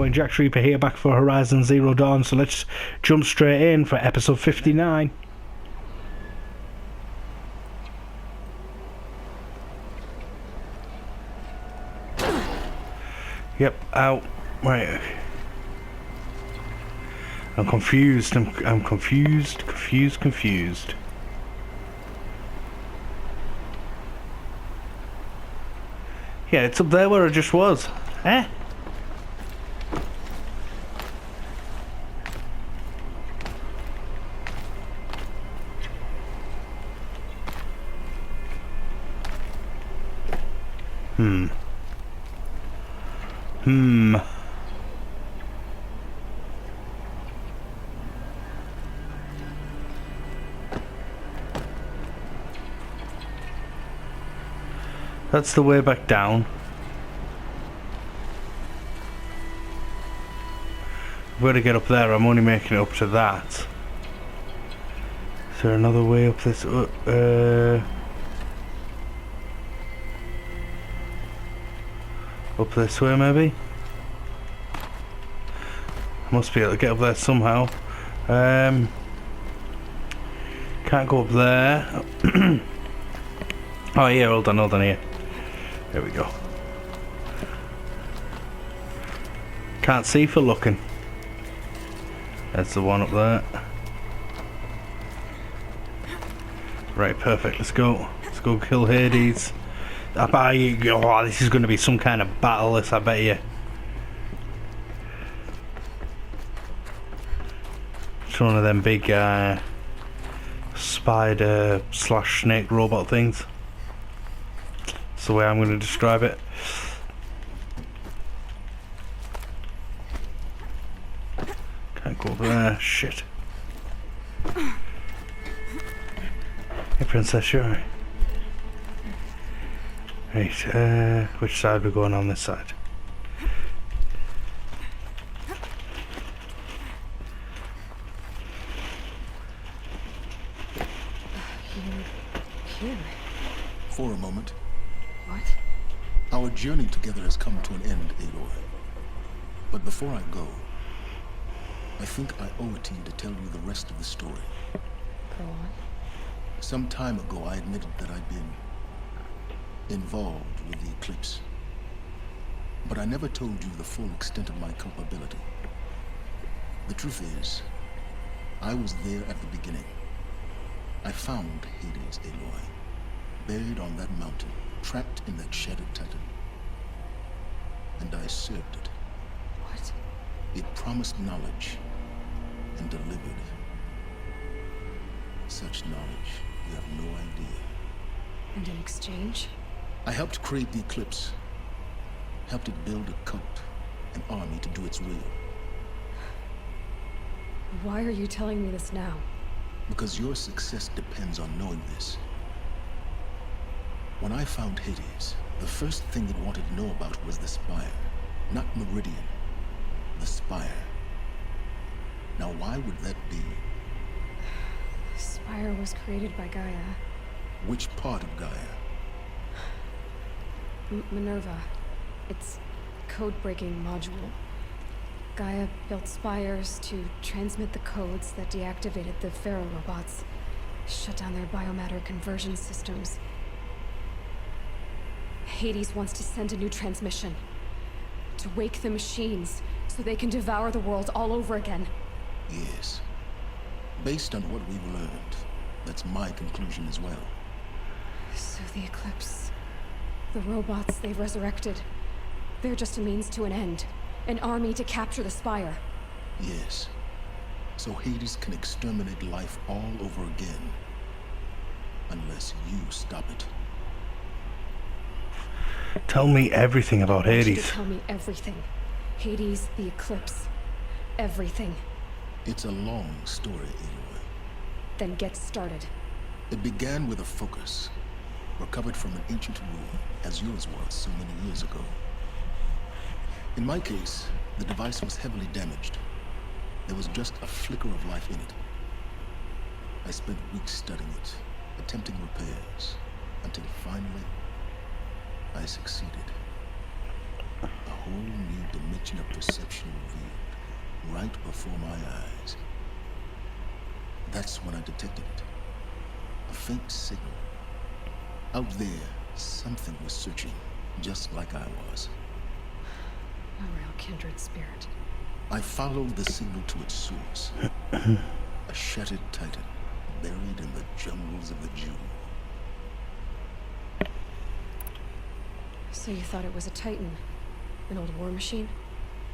going? Jack Reaper here, back for Horizon Zero Dawn, so let's jump straight in for episode 59. Yep, out. Right. I'm confused. I'm confused. Yeah, it's up there where it just was. Eh? That's the way back down. I've got to get up there. I'm only making it up to that. Is there another way up this? Up this way, maybe? Must be able to get up there somehow. Can't go up there. Oh yeah, hold on here. There we go. Can't see for looking. That's the one up there. Right, perfect. Let's go. Let's go kill Hades. I bet you, oh, this is going to be some kind of battle, this, I bet you. It's one of them big spider slash snake robot things. That's the way I'm going to describe it. Can't go over there. Shit. Hey, Princess, you're right. Right, which side are we going on this side? Here. For a moment. What? Our journey together has come to an end, Aloy. But before I go, I think I owe it to you to tell you the rest of the story. Go on. Some time ago, I admitted that I'd been involved with the eclipse. But I never told you the full extent of my culpability. The truth is, I was there at the beginning. I found Hades, Aloy, buried on that mountain, trapped in that shattered titan. And I served it. What? It promised knowledge and delivered such knowledge you have no idea. And in exchange? I helped create the eclipse, helped it build a cult, an army to do its will. Why are you telling me this now? Because your success depends on knowing this. When I found Hades, the first thing it wanted to know about was the Spire. Not Meridian, the Spire. Now why would that be? The Spire was created by Gaia. Which part of Gaia? Minerva. It's code-breaking module. Gaia built spires to transmit the codes that deactivated the Pharaoh robots, shut down their biomatter conversion systems. Hades wants to send a new transmission to wake the machines so they can devour the world all over again. Yes. Based on what we've learned, that's my conclusion as well. So the Eclipse, the robots they've resurrected, they're just a means to an end. An army to capture the Spire. Yes. So Hades can exterminate life all over again. Unless you stop it. Tell me everything about Hades. I want you to tell me everything. Hades, the Eclipse, everything. It's a long story, Aloy. Then get started. It began with a focus, recovered from an ancient ruin, as yours was so many years ago. In my case, the device was heavily damaged. There was just a flicker of life in it. I spent weeks studying it, attempting repairs, until finally, I succeeded. A whole new dimension of perception revealed right before my eyes. That's when I detected it. A faint signal. Out there, something was searching, just like I was. A real kindred spirit. I followed the signal to its source. A shattered titan, buried in the jungles of the Jew. So you thought it was a titan? An old war machine?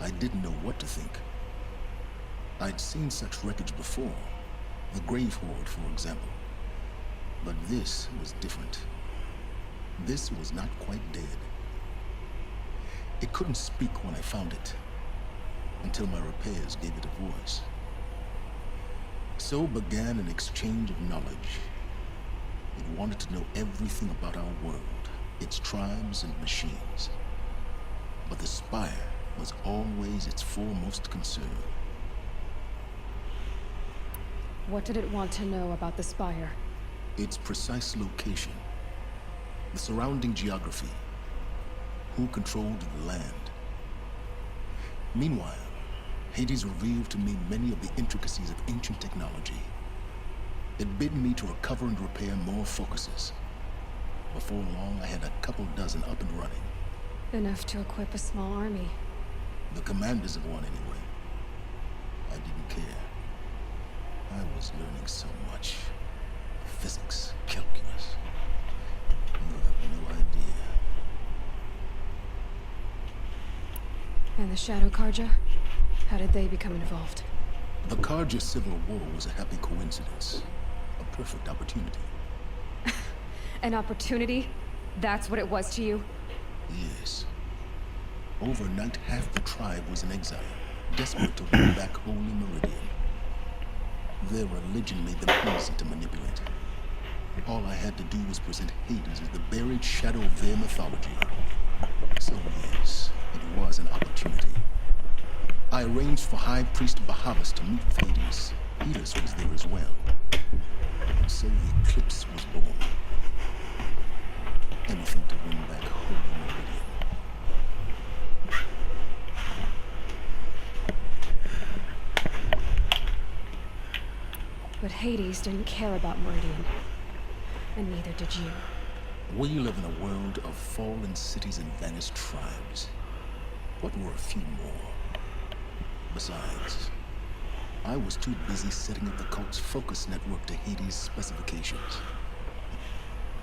I didn't know what to think. I'd seen such wreckage before. The Grave Horde, for example. But this was different. This was not quite dead. It couldn't speak when I found it, until my repairs gave it a voice. So began an exchange of knowledge. It wanted to know everything about our world, its tribes and machines. But the Spire was always its foremost concern. What did it want to know about the Spire? Its precise location, the surrounding geography, who controlled the land. Meanwhile, Hades revealed to me many of the intricacies of ancient technology. It bid me to recover and repair more focuses. Before long, I had a couple dozen up and running. Enough to equip a small army. The commanders of one, anyway. I didn't care. I was learning so much. Physics, calculus. You have no idea. And the Shadow Karja? How did they become involved? The Karja Civil War was a happy coincidence. A perfect opportunity. An opportunity? That's what it was to you? Yes. Overnight, half the tribe was in exile, desperate to win back Holy Meridian. Their religion made them easy to manipulate. All I had to do was present Hades as the buried shadow of their mythology. So yes, it was an opportunity. I arranged for High Priest Bahavas to meet with Hades. Helios was there as well. So the eclipse was born. Anything to win back Holy Meridian. But Hades didn't care about Meridian. And neither did you. We live in a world of fallen cities and vanished tribes. What were a few more? Besides, I was too busy setting up the cult's focus network to Hades' specifications.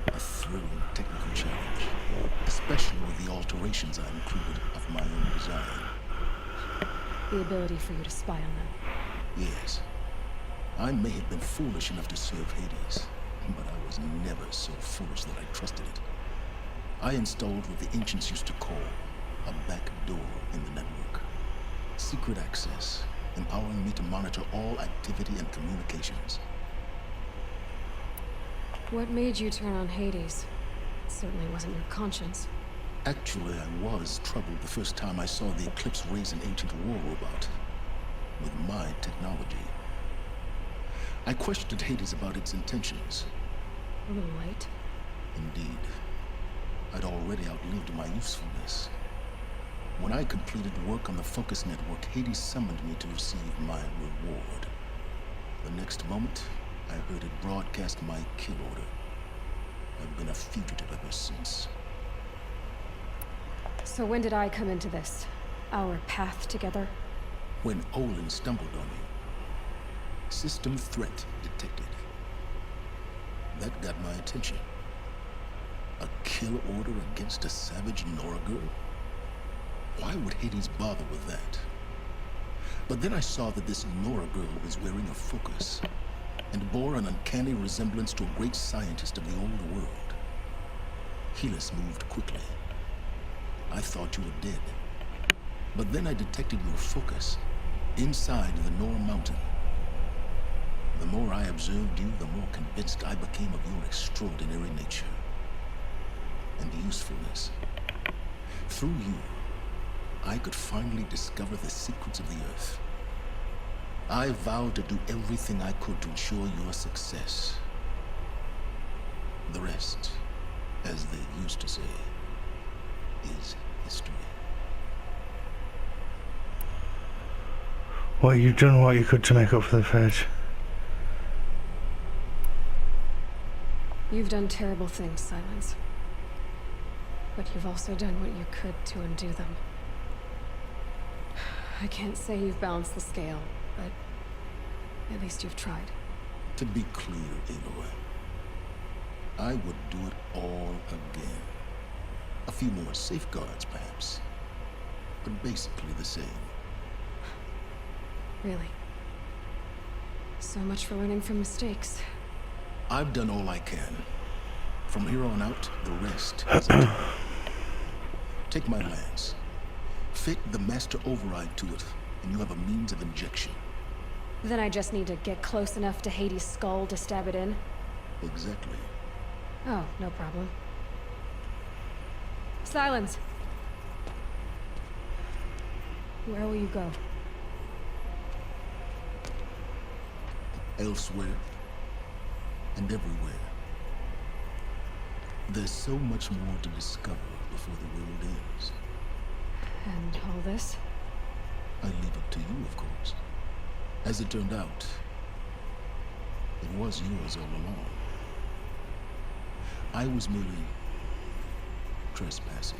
A thrilling technical challenge, especially with the alterations I included of my own design. The ability for you to spy on them. Yes, I may have been foolish enough to serve Hades, but I was never so foolish that I trusted it. I installed what the ancients used to call a back door in the network. Secret access, empowering me to monitor all activity and communications. What made you turn on Hades? It certainly wasn't your conscience. Actually, I was troubled the first time I saw the Eclipse raise an ancient war robot with my technology. I questioned Hades about its intentions. A little late. Indeed. I'd already outlived my usefulness. When I completed work on the Focus Network, Hades summoned me to receive my reward. The next moment, I heard it broadcast my kill order. I've been a fugitive ever since. So when did I come into this? Our path together? When Olin stumbled on me. System threat detected. That got my attention. A kill order against a savage Nora girl? Why would Hades bother with that? But then I saw that this Nora girl was wearing a focus and bore an uncanny resemblance to a great scientist of the old world. Helios moved quickly. I thought you were dead. But then I detected your focus inside the Nora mountain. The more I observed you, the more convinced I became of your extraordinary nature and usefulness. Through you, I could finally discover the secrets of the Earth. I vowed to do everything I could to ensure your success. The rest, as they used to say, is history. What you've done, what you could to make up for the fetch. You've done terrible things, Silence. But you've also done what you could to undo them. I can't say you've balanced the scale, but at least you've tried. To be clear, Aloy, I would do it all again. A few more safeguards, perhaps, but basically the same. Really? So much for learning from mistakes. I've done all I can. From here on out, the rest is up to you. Take my lance. Fit the master override to it, and you have a means of injection. Then I just need to get close enough to Hades' skull to stab it in? Exactly. Oh, no problem. Silence! Where will you go? Elsewhere. And everywhere. There's so much more to discover before the world ends. And all this? I leave it to you, of course. As it turned out, it was yours all along. I was merely trespassing.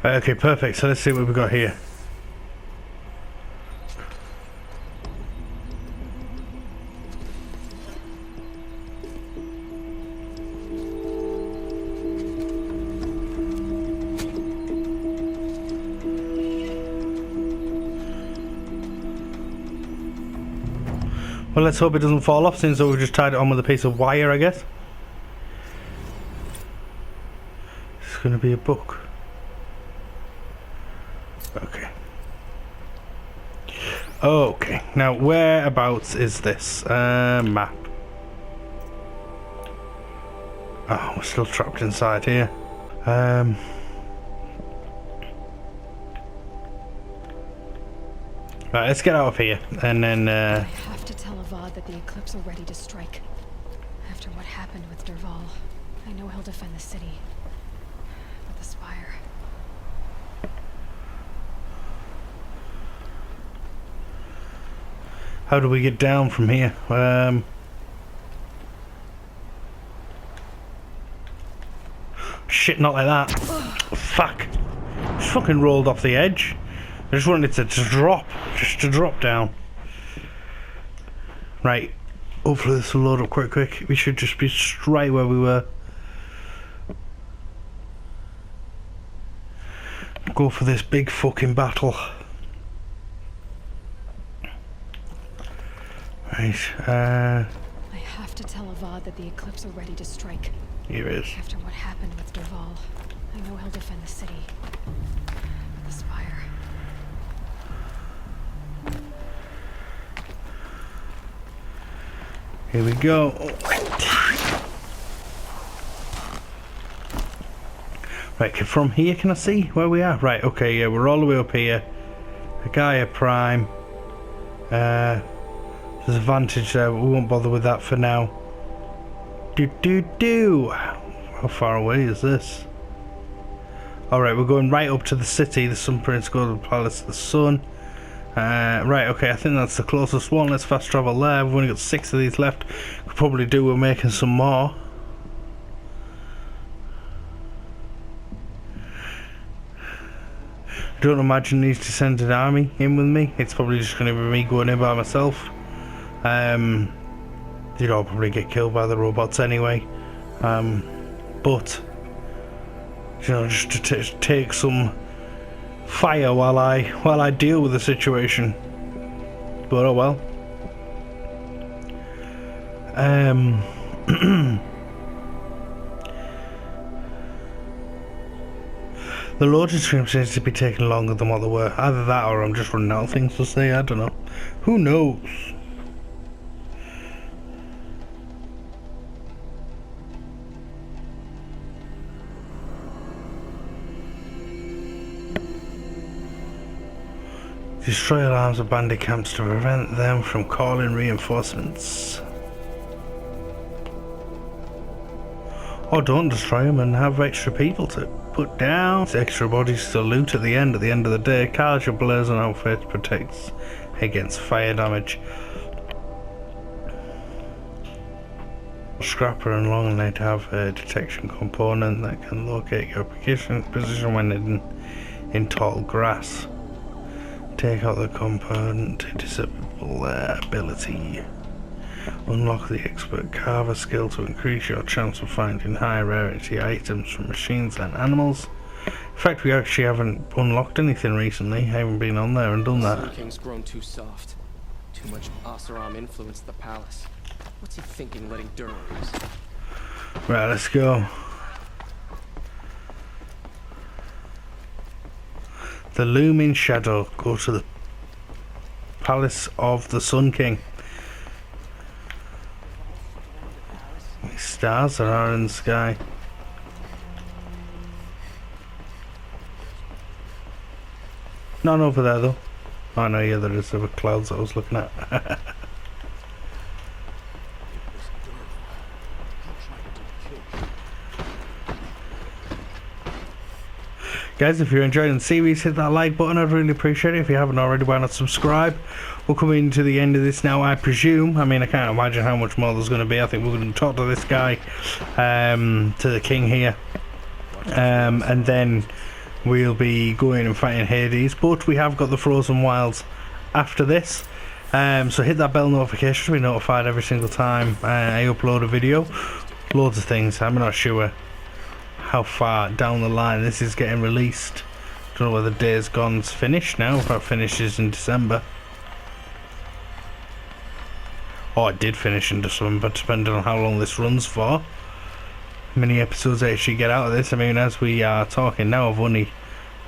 Right, okay, perfect. So let's see what we've got here. Well, let's hope it doesn't fall off since we've just tied it on with a piece of wire, I guess. It's going to be a book. Okay. Okay, now whereabouts is this? Map. Oh, we're still trapped inside here. Right, let's get out of here, and then I have to tell Avad that the Eclipse are ready to strike. After what happened with Dervahl, I know he'll defend the city. But the Spire... how do we get down from here? Shit, not like that. Fuck. Just fucking rolled off the edge. I just wanted it to drop. Just to drop down. Right. Hopefully this will load up quite quick. We should just be straight where we were. Go for this big fucking battle. Right, I have to tell Avad that the Eclipse are ready to strike. here it is. After what happened with Dervahl, I know he'll defend the city. But the Spire... Here we go. Right, from here can I see where we are? Right, okay, yeah, we're all the way up here. The Gaia Prime. There's a vantage there, but we won't bother with that for now. How far away is this? Alright, we're going right up to the city, the Sun Prince Golden Palace of the Sun. Right, okay, I think that's the closest one. Let's fast travel there. We've only got 6 of these left. Could probably do with making some more. Don't imagine he's to send an army in with me. It's probably just going to be me going in by myself. You'd all probably get killed by the robots anyway. But you know, just to take some fire while I deal with the situation. But oh well. The loading screen seems to be taking longer than what they were. Either that or I'm just running out of things to say, I don't know. Who knows? Destroy alarms of bandit camps to prevent them from calling reinforcements. Or don't destroy them and have extra people to put down. It's extra bodies to loot at the end. At the end of the day, Car's your blazing outfit protects against fire damage. Scrapper and long lead have a detection component that can locate your position when in tall grass. Take out the component to disable their ability. Unlock the expert carver skill to increase your chance of finding high rarity items from machines and animals. In fact, we actually haven't unlocked anything recently. I haven't been on there and done that. The King's grown too soft. Too much Oseram influenced the palace. What's he thinking, letting dirt loose? Right, let's go. The looming shadow. Go to the palace of the Sun King. These stars that are in the sky. None over there though. Oh no, yeah, there is. There were clouds I was looking at. Guys, if you're enjoying the series, hit that like button. I'd really appreciate it. If you haven't already, why not subscribe? We're coming to the end of this now, I presume. I mean, I can't imagine how much more there's going to be. I think we're going to talk to this guy, to the king here, and then we'll be going and fighting Hades. But we have got the Frozen Wilds after this, so hit that bell notification to be notified every single time I upload a video. Loads of things. I'm not sure how far down the line this is getting released. Don't know whether Days Gone's finished now, if it finishes in December. Oh, it did finish in December, depending on how long this runs for. How many episodes I actually get out of this. I mean, as we are talking now, I've only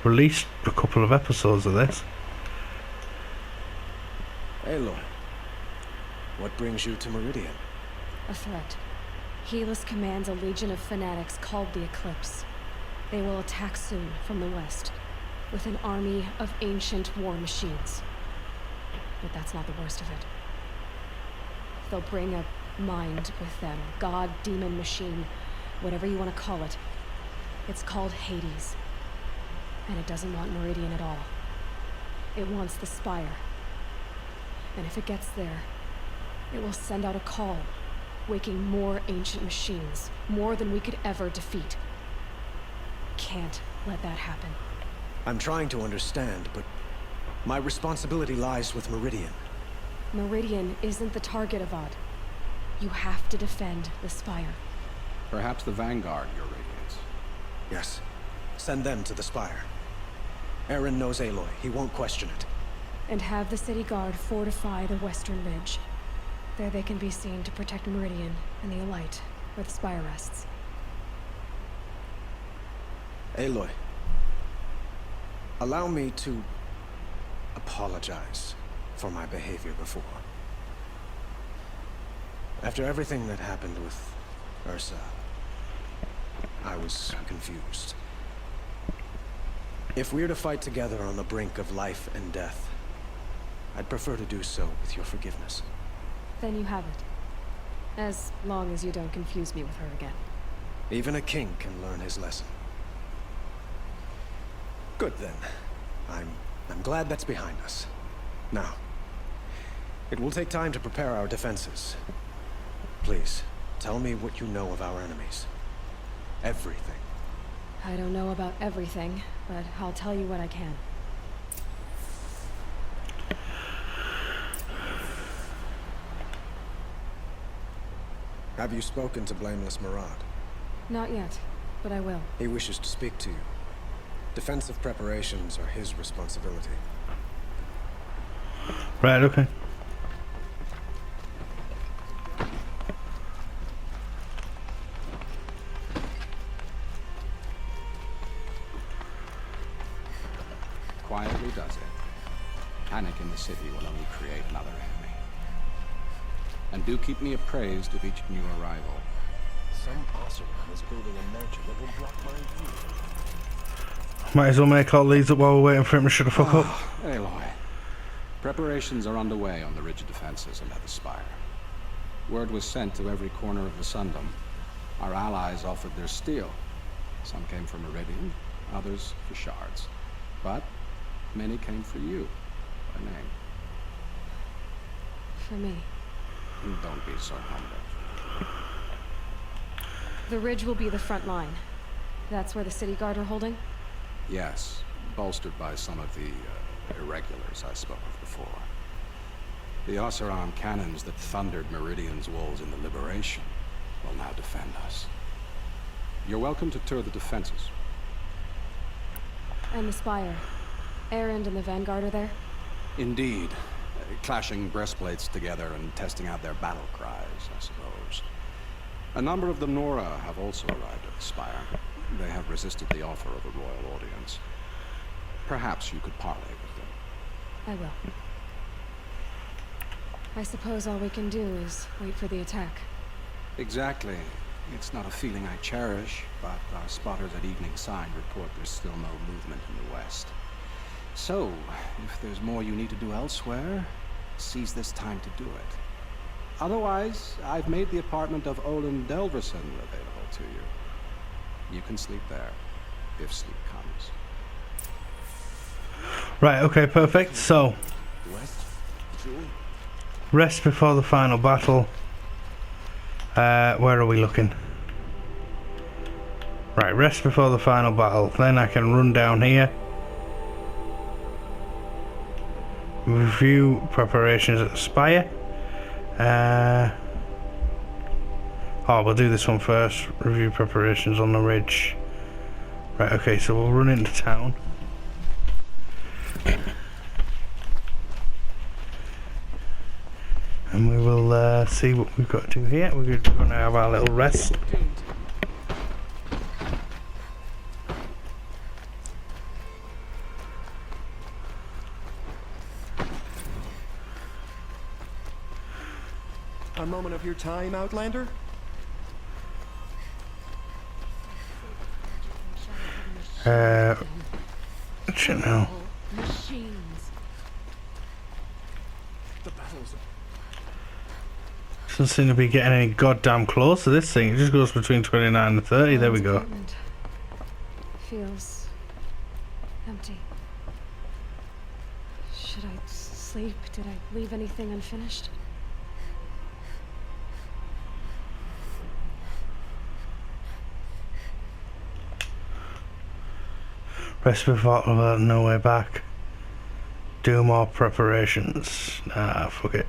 released a couple of episodes of this. Aloy, what brings you to Meridian? A threat. Helis commands a legion of fanatics called the Eclipse. They will attack soon from the west, with an army of ancient war machines. But that's not the worst of it. They'll bring a mind with them, god, demon, machine, whatever you want to call it. It's called Hades. And it doesn't want Meridian at all. It wants the Spire. And if it gets there, it will send out a call, waking more ancient machines, more than we could ever defeat. Can't let that happen. I'm trying to understand, but my responsibility lies with Meridian. Meridian isn't the target, Avad. You have to defend the Spire. Perhaps the Vanguard, your radiance. Yes. Send them to the Spire. Aaron knows Aloy. He won't question it. And have the city guard fortify the western ridge. There they can be seen to protect Meridian and the Elite, where the Spire rests. Aloy, allow me to apologize for my behavior before. After everything that happened with Ursa, I was confused. If we're to fight together on the brink of life and death, I'd prefer to do so with your forgiveness. Then you have it. As long as you don't confuse me with her again. Even a king can learn his lesson. Good then. I'm glad that's behind us. Now, it will take time to prepare our defenses. Please, tell me what you know of our enemies. Everything. I don't know about everything, but I'll tell you what I can. Have you spoken to Blameless Murad? Not yet, but I will. He wishes to speak to you. Defensive preparations are his responsibility. Right, okay. Quietly does it. Panic in the city will only create another enemy. And do keep me appraised of each new arrival. Some Oseram is building a mansion that will block my view. Might as well make all these up while we're waiting for him to shut the fuck up. Aloy. Preparations are underway on the ridge defenses and at the Spire. Word was sent to every corner of the Sundom. Our allies offered their steel. Some came for Meridian, others for shards. But many came for you, by name. For me. Don't be so humble. The ridge will be the front line. That's where the city guard are holding? Yes, bolstered by some of the irregulars I spoke of before. The Oseram cannons that thundered Meridian's walls in the Liberation will now defend us. You're welcome to tour the defenses. And the Spire. Erend and the Vanguard are there? Indeed. Clashing breastplates together and testing out their battle cries, I suppose. A number of the Nora have also arrived at the Spire. They have resisted the offer of a royal audience. Perhaps you could parley with them. I will. I suppose all we can do is wait for the attack. Exactly. It's not a feeling I cherish, but our spotters at Evening Sign report there's still no movement in the west. So, if there's more you need to do elsewhere, seize this time to do it. Otherwise, I've made the apartment of Olin Delverson available to you. You can sleep there, if sleep comes. Right, okay, perfect. So, rest before the final battle. Where are we looking? Right, rest before the final battle. Then I can run down here. Review preparations at the Spire. Oh, we'll do this one first. Review preparations on the ridge. Right, okay, so we'll run into town. And we will see what we've got to do here. We're going to have our little rest. A moment of your time, Outlander? You know. Machines. The battles. Doesn't seem to be getting any goddamn close to this thing. It just goes between 29 and 30. There we go. Feels empty. Should I sleep? Did I leave anything unfinished? Rest before no way back. Do more preparations. Ah, fuck it.